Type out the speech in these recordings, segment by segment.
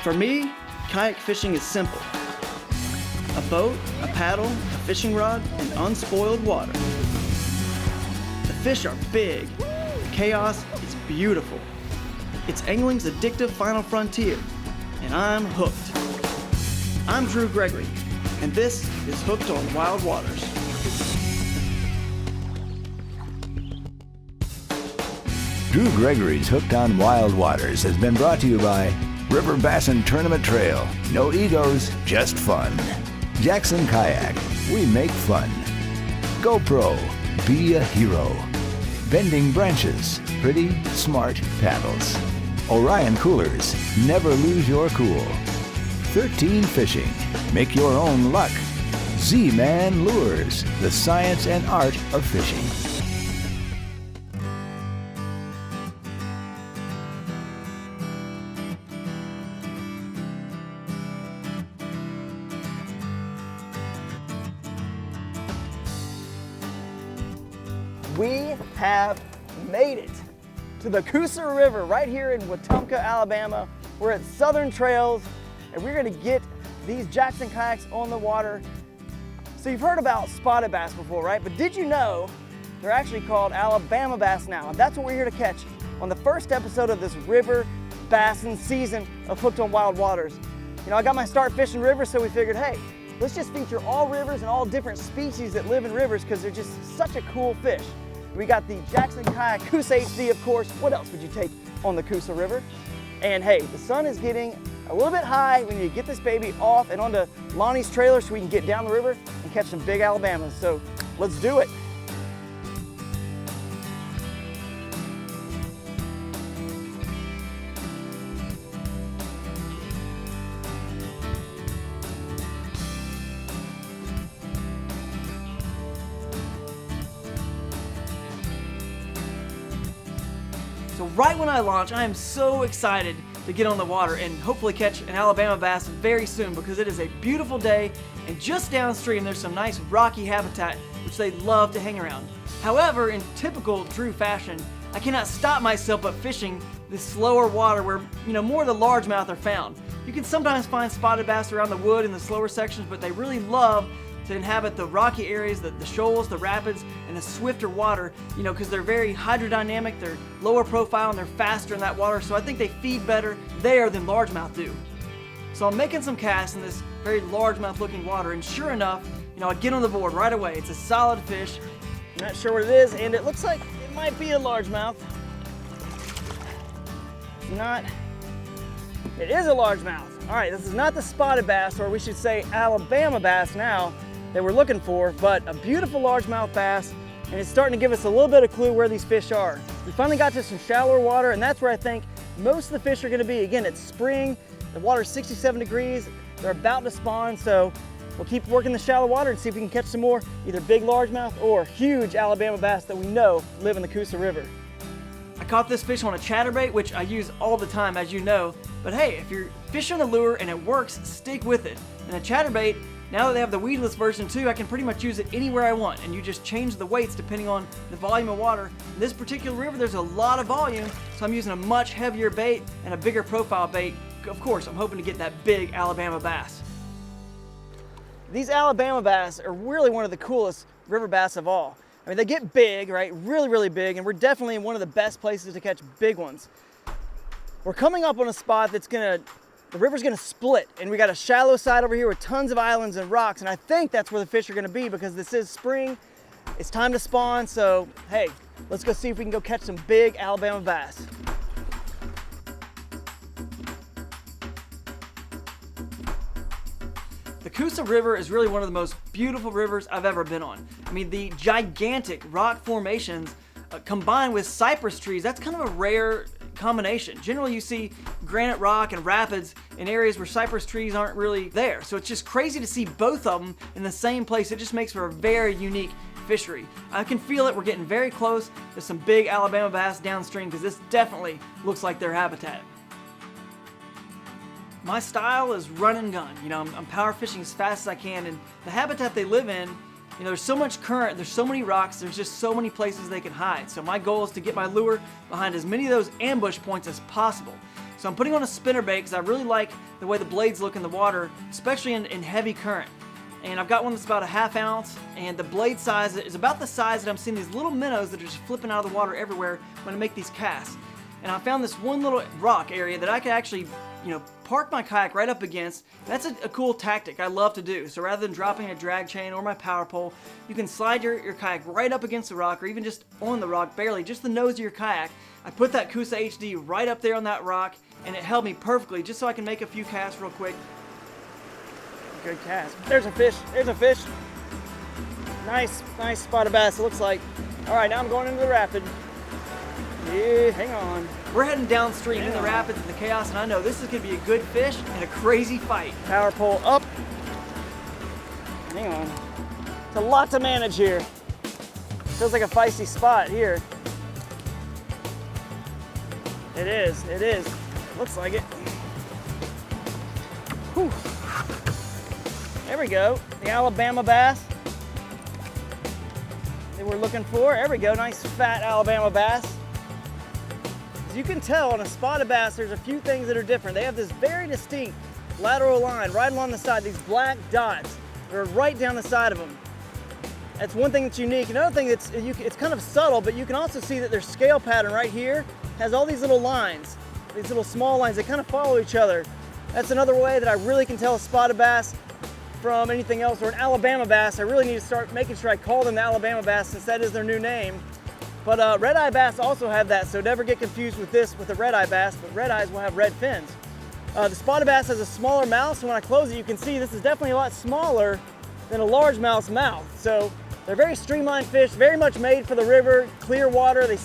For me, kayak fishing is simple. A boat, a paddle, a fishing rod, and unspoiled water. The fish are big. The chaos is beautiful. It's angling's addictive final frontier, and I'm hooked. I'm Gregory, and this is Hooked on Wild Waters. Gregory's Hooked on Wild Waters has been brought to you by River Bassin Tournament Trail. No egos, just fun. Jackson Kayak. We make fun. GoPro. Be a hero. Bending Branches. Pretty, smart paddles. Orion Coolers. Never lose your cool. 13 Fishing. Make your own luck. Z-Man Lures. The science and art of fishing. We have made it to the Coosa River right here in Wetumpka, Alabama. We're at Southern Trails, and we're gonna get these Jackson kayaks on the water. So you've heard about spotted bass before, right? But did you know they're actually called Alabama bass now? And that's what we're here to catch on the first episode of this river bassin season of Hooked on Wild Waters. You know, I got my start fishing rivers, so we figured, hey, let's just feature all rivers and all different species that live in rivers because they're just such a cool fish. We got the Jackson Kayak Coosa HD, of course. What else would you take on the Coosa River? And hey, the sun is getting a little bit high. We need to get this baby off and onto Lonnie's trailer so we can get down the river and catch some big Alabamas. So let's do it. So right when I launch, I am so excited to get on the water and hopefully catch an Alabama bass very soon because it is a beautiful day and just downstream there's some nice rocky habitat which they love to hang around. However, in typical Drew fashion, I cannot stop myself but fishing this slower water where, more of the largemouth are found. You can sometimes find spotted bass around the wood in the slower sections, but they really love to inhabit the rocky areas, the shoals, the rapids, and the swifter water, because they're very hydrodynamic, they're lower profile, and they're faster in that water, so I think they feed better there than largemouth do. So I'm making some casts in this very largemouth looking water, and sure enough, I get on the board right away. It's a solid fish. I'm not sure what it is, and it looks like it might be a largemouth. It is a largemouth. All right, this is not the spotted bass, or we should say Alabama bass now, that we're looking for, but a beautiful largemouth bass, and it's starting to give us a little bit of clue where these fish are. We finally got to some shallower water, and that's where I think most of the fish are gonna be. Again, it's spring, the water's 67 degrees, they're about to spawn, so we'll keep working the shallow water and see if we can catch some more, either big largemouth or huge Alabama bass that we know live in the Coosa River. I caught this fish on a chatterbait, which I use all the time, as you know, but hey, if you're fishing a lure and it works, stick with it. And a chatterbait, now that they have the weedless version too, I can pretty much use it anywhere I want, and you just change the weights depending on the volume of water. In this particular river, there's a lot of volume, so I'm using a much heavier bait and a bigger profile bait. Of course, I'm hoping to get that big Alabama bass. These Alabama bass are really one of the coolest river bass of all. I mean, they get big, right? Really, really big, and we're definitely in one of the best places to catch big ones. We're coming up on a spot that's the river's gonna split, and we got a shallow side over here with tons of islands and rocks, and I think that's where the fish are gonna be because this is spring. It's time to spawn, so hey, let's go see if we can go catch some big Alabama bass. The Coosa River is really one of the most beautiful rivers I've ever been on. I mean, the gigantic rock formations combined with cypress trees, that's kind of a rare combination. Generally, you see granite rock and rapids in areas where cypress trees aren't really there. So it's just crazy to see both of them in the same place. It just makes for a very unique fishery. I can feel it. We're getting very close to some big Alabama bass downstream because this definitely looks like their habitat. My style is run and gun. I'm power fishing as fast as I can, and the habitat they live in, there's so much current, there's so many rocks, there's just so many places they can hide. So my goal is to get my lure behind as many of those ambush points as possible. So I'm putting on a spinnerbait because I really like the way the blades look in the water, especially in heavy current. And I've got one that's about a 1/2 ounce, and the blade size is about the size that I'm seeing these little minnows that are just flipping out of the water everywhere when I make these casts. And I found this one little rock area that I could actually, park my kayak right up against. That's a cool tactic I love to do. So rather than dropping a drag chain or my power pole, you can slide your kayak right up against the rock, or even just on the rock, barely, just the nose of your kayak. I put that Coosa HD right up there on that rock, and it held me perfectly, just so I can make a few casts real quick. Good cast. There's a fish. There's a fish. Nice spotted bass, it looks like. All right, now I'm going into the rapid. Yeah, hang on. We're heading downstream in the rapids and the chaos, and I know this is going to be a good fish and a crazy fight. Power pole up. Hang on. It's a lot to manage here. Feels like a feisty spot here. It is. Looks like it. Whew. There we go. The Alabama bass that we're looking for. There we go. Nice fat Alabama bass. As you can tell, on a spotted bass, there's a few things that are different. They have this very distinct lateral line right along the side, these black dots that are right down the side of them. That's one thing that's unique. Another thing that's, it's kind of subtle, but you can also see that their scale pattern right here has all these little lines, these little small lines that kind of follow each other. That's another way that I really can tell a spotted bass from anything else, or an Alabama bass. I really need to start making sure I call them the Alabama bass, since that is their new name. But red-eye bass also have that, so never get confused with this with a red-eye bass, but red-eyes will have red fins. The spotted bass has a smaller mouth, so when I close it, you can see this is definitely a lot smaller than a largemouth's mouth. So they're very streamlined fish, very much made for the river, clear water. They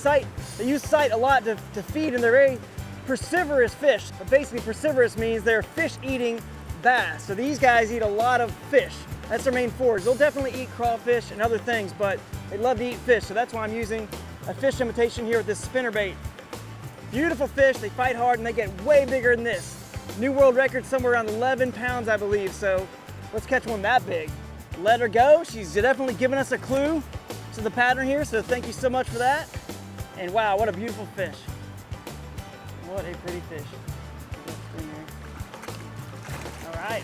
use sight a lot to feed, and they're very percivorous fish. But basically, percivorous means they're fish-eating bass. So these guys eat a lot of fish. That's their main forage. They'll definitely eat crawfish and other things, but they love to eat fish. So that's why I'm using a fish imitation here with this spinnerbait. Beautiful fish, they fight hard, and they get way bigger than this. New world record somewhere around 11 pounds, I believe. So let's catch one that big. Let her go. She's definitely giving us a clue to the pattern here, so thank you so much for that. And wow, what a beautiful fish. What a pretty fish. All right.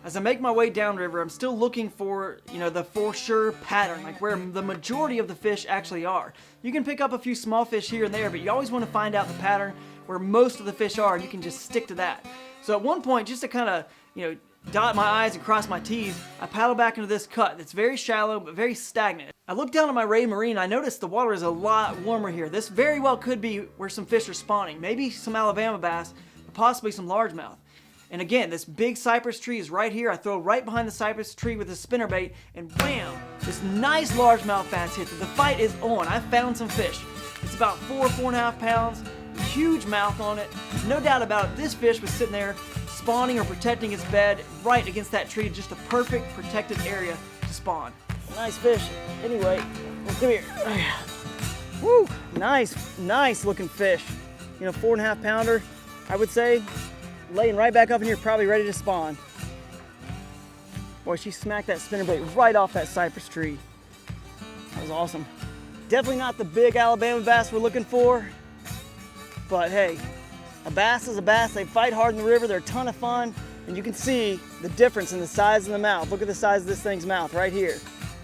As I make my way downriver, I'm still looking for, the for sure pattern, like where the majority of the fish actually are. You can pick up a few small fish here and there, but you always want to find out the pattern where most of the fish are, and you can just stick to that. So at one point, just to kind of, dot my I's and cross my T's, I paddle back into this cut that's very shallow but very stagnant. I look down at my Ray Marine, I noticed the water is a lot warmer here. This very well could be where some fish are spawning. Maybe some Alabama bass, but possibly some largemouth. And again, this big cypress tree is right here. I throw right behind the cypress tree with a spinnerbait, and wham! This nice largemouth bass hits it. The fight is on. I found some fish. It's about 4.5 pounds, huge mouth on it. No doubt about it, this fish was sitting there spawning or protecting its bed right against that tree, just a perfect protected area to spawn. Nice fish. Anyway, let's come here. Woo! Nice looking fish. 4.5 pounder, I would say. Laying right back up in here, probably ready to spawn. Boy, she smacked that spinnerbait right off that cypress tree. That was awesome. Definitely not the big Alabama bass we're looking for, but hey, a bass is a bass. They fight hard in the river. They're a ton of fun, and you can see the difference in the size of the mouth. Look at the size of this thing's mouth right here.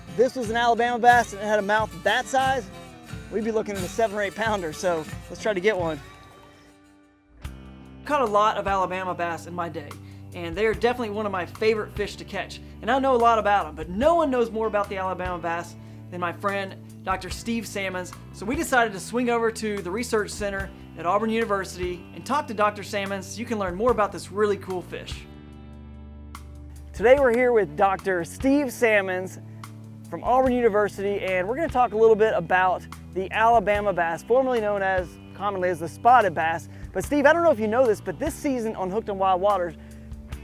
If this was an Alabama bass and it had a mouth that size, we'd be looking at a 7 or 8 pounder, so let's try to get one. Caught a lot of Alabama bass in my day, and they're definitely one of my favorite fish to catch. And I know a lot about them, but no one knows more about the Alabama bass than my friend Dr. Steve Sammons. So we decided to swing over to the research center at Auburn University and talk to Dr. Sammons so you can learn more about this really cool fish. Today we're here with Dr. Steve Sammons from Auburn University, and we're going to talk a little bit about the Alabama bass, formerly known as commonly as the spotted bass. But Steve, I don't know if you know this, but this season on Hooked on Wild Waters,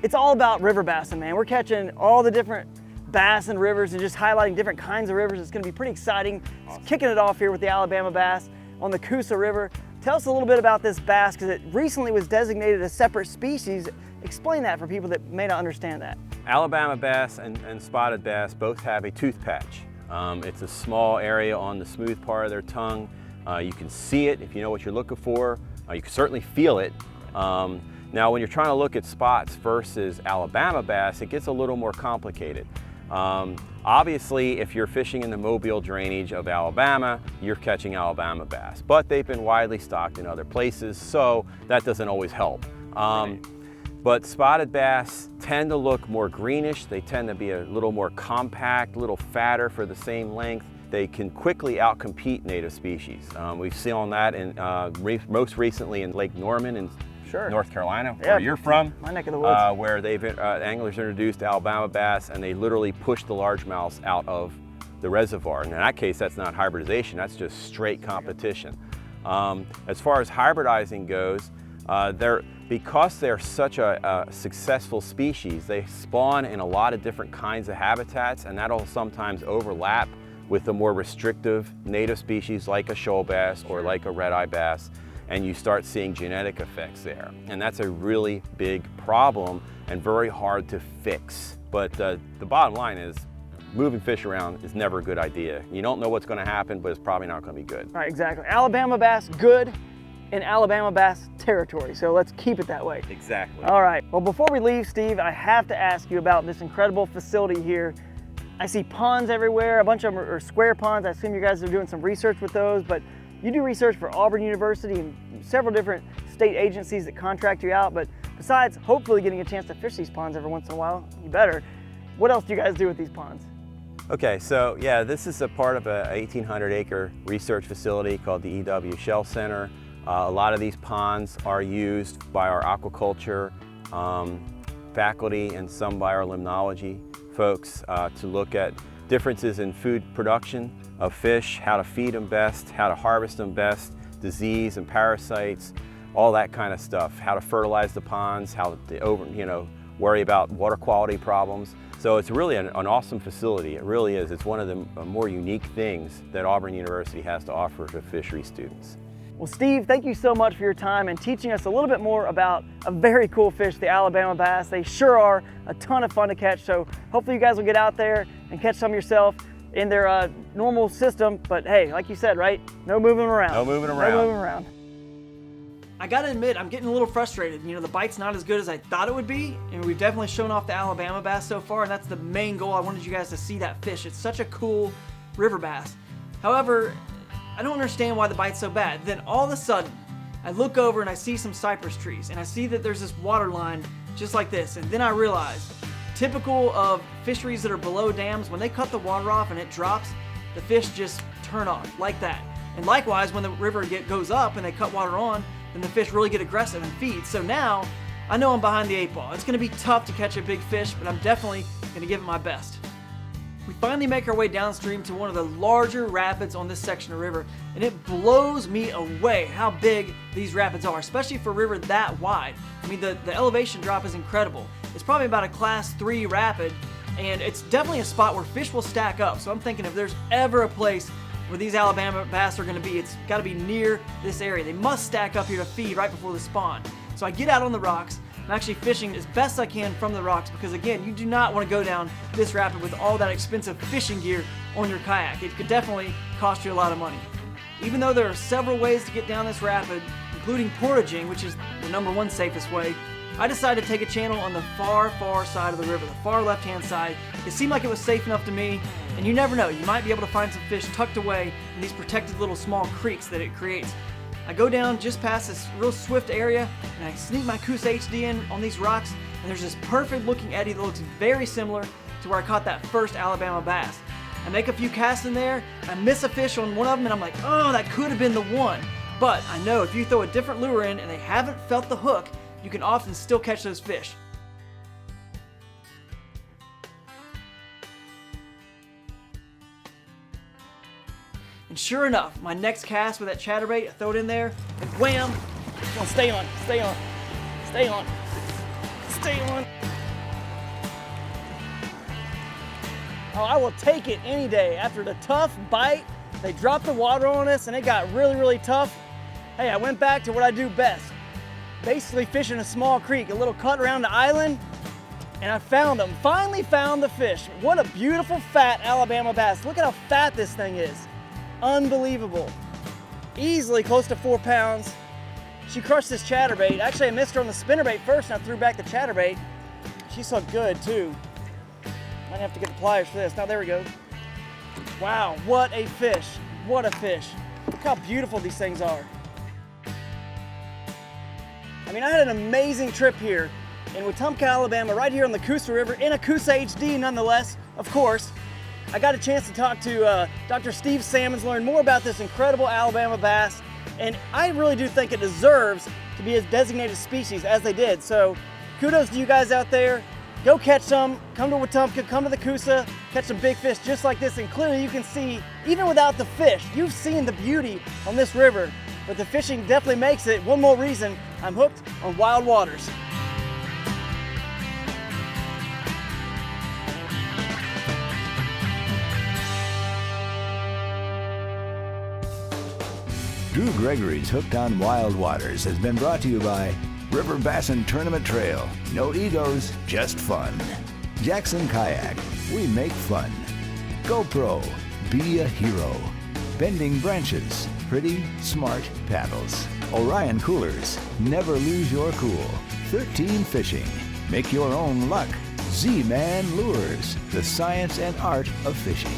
it's all about river bassing, man. We're catching all the different bass and rivers and just highlighting different kinds of rivers. It's gonna be pretty exciting. Awesome. Kicking it off here with the Alabama bass on the Coosa River. Tell us a little bit about this bass, because it recently was designated a separate species. Explain that for people that may not understand that. Alabama bass and spotted bass both have a tooth patch. It's a small area on the smooth part of their tongue You can see it if you know what you're looking for. You can certainly feel it. Now, when you're trying to look at spots versus Alabama bass, it gets a little more complicated. Obviously, if you're fishing in the Mobile drainage of Alabama, you're catching Alabama bass, but they've been widely stocked in other places, so that doesn't always help. But spotted bass tend to look more greenish. They tend to be a little more compact, a little fatter for the same length. They can quickly outcompete native species. We've seen that in, most recently in Lake Norman in North Carolina, where you're from. My neck of the woods. Where anglers introduced Alabama bass, and they literally pushed the largemouths out of the reservoir. And in that case, that's not hybridization, that's just straight competition. As far as hybridizing goes, because they're such a successful species, they spawn in a lot of different kinds of habitats, and that'll sometimes overlap with the more restrictive native species like a shoal bass or like a red-eye bass, and you start seeing genetic effects there. And that's a really big problem and very hard to fix. But the bottom line is, moving fish around is never a good idea. You don't know what's gonna happen, but it's probably not gonna be good. All right, exactly. Alabama bass, good in Alabama bass territory, so let's keep it that way. Exactly. All right, well, before we leave, Steve, I have to ask you about this incredible facility here. I see ponds everywhere, a bunch of them are square ponds. I assume you guys are doing some research with those, but you do research for Auburn University and several different state agencies that contract you out, but besides hopefully getting a chance to fish these ponds every once in a while, you better, what else do you guys do with these ponds? Okay, so yeah, this is a part of a 1,800-acre research facility called the EW Shell Center. A lot of these ponds are used by our aquaculture faculty and some by our limnology folks to look at differences in food production of fish, how to feed them best, how to harvest them best, disease and parasites, all that kind of stuff, how to fertilize the ponds, how to worry about water quality problems. So it's really an awesome facility. It really is. It's one of the more unique things that Auburn University has to offer to fishery students. Well, Steve, thank you so much for your time and teaching us a little bit more about a very cool fish, the Alabama bass. They sure are a ton of fun to catch, so hopefully you guys will get out there and catch some yourself in their normal system. But hey, like you said, right? No moving around. No moving around. No moving around. I gotta admit, I'm getting a little frustrated. You know, the bite's not as good as I thought it would be, and we've definitely shown off the Alabama bass so far, and that's the main goal. I wanted you guys to see that fish. It's such a cool river bass. However, I don't understand why the bite's so bad. Then all of a sudden, I look over and I see some cypress trees, and I see that there's this water line just like this, and then I realize, typical of fisheries that are below dams, when they cut the water off and it drops, the fish just turn off like that. And likewise, when the river goes up and they cut water on, then the fish really get aggressive and feed. So now, I know I'm behind the 8 ball. It's gonna be tough to catch a big fish, but I'm definitely gonna give it my best. We finally make our way downstream to one of the larger rapids on this section of river, and it blows me away how big these rapids are, especially for a river that wide. I mean, the elevation drop is incredible. It's probably about a class 3 rapid, and it's definitely a spot where fish will stack up. So I'm thinking if there's ever a place where these Alabama bass are gonna be, it's gotta be near this area. They must stack up here to feed right before the spawn. So I get out on the rocks. I'm actually fishing as best I can from the rocks because, again, you do not want to go down this rapid with all that expensive fishing gear on your kayak. It could definitely cost you a lot of money. Even though there are several ways to get down this rapid, including portaging, which is the #1 safest way, I decided to take a channel on the far side of the river, the far left-hand side. It seemed like it was safe enough to me, and you never know, you might be able to find some fish tucked away in these protected little small creeks that it creates. I go down just past this real swift area, and I sneak my Coosa HD in on these rocks, and there's this perfect looking eddy that looks very similar to where I caught that first Alabama bass. I make a few casts in there, I miss a fish on one of them, and I'm like, oh, that could have been the one. But I know if you throw a different lure in and they haven't felt the hook, you can often still catch those fish. And sure enough, my next cast with that chatterbait, I throw it in there, and wham! Come on, stay on, stay on, stay on, stay on. Oh, I will take it any day. After the tough bite, they dropped the water on us and it got really tough. Hey, I went back to what I do best. Basically fishing a small creek, a little cut around the island, and I found them. Finally found the fish. What a beautiful fat Alabama bass. Look at how fat this thing is. Unbelievable. easily close to 4 pounds. She crushed this chatterbait. Actually, I missed her on the spinnerbait first, and I threw back the chatterbait. She's hooked good too. Might have to get the pliers for this. Now, there we go. Wow, what a fish. What a fish. Look how beautiful these things are. I mean, I had an amazing trip here in Wetumpka, Alabama, right here on the Coosa River, in a Coosa HD nonetheless, of course. I got a chance to talk to Dr. Steve Sammons, learn more about this incredible Alabama bass, and I really do think it deserves to be a designated species, as they did. So kudos to you guys out there. Go catch some, come to Wetumpka, come to the Coosa, catch some big fish just like this, and clearly you can see, even without the fish, you've seen the beauty on this river, but the fishing definitely makes it one more reason I'm hooked on wild waters. Drew Gregory's Hooked on Wild Waters has been brought to you by River Bassin Tournament Trail. No egos, just fun. Jackson Kayak. We make fun. GoPro. Be a hero. Bending Branches. Pretty, smart paddles. Orion Coolers. Never lose your cool. 13 Fishing. Make your own luck. Z-Man Lures. The science and art of fishing.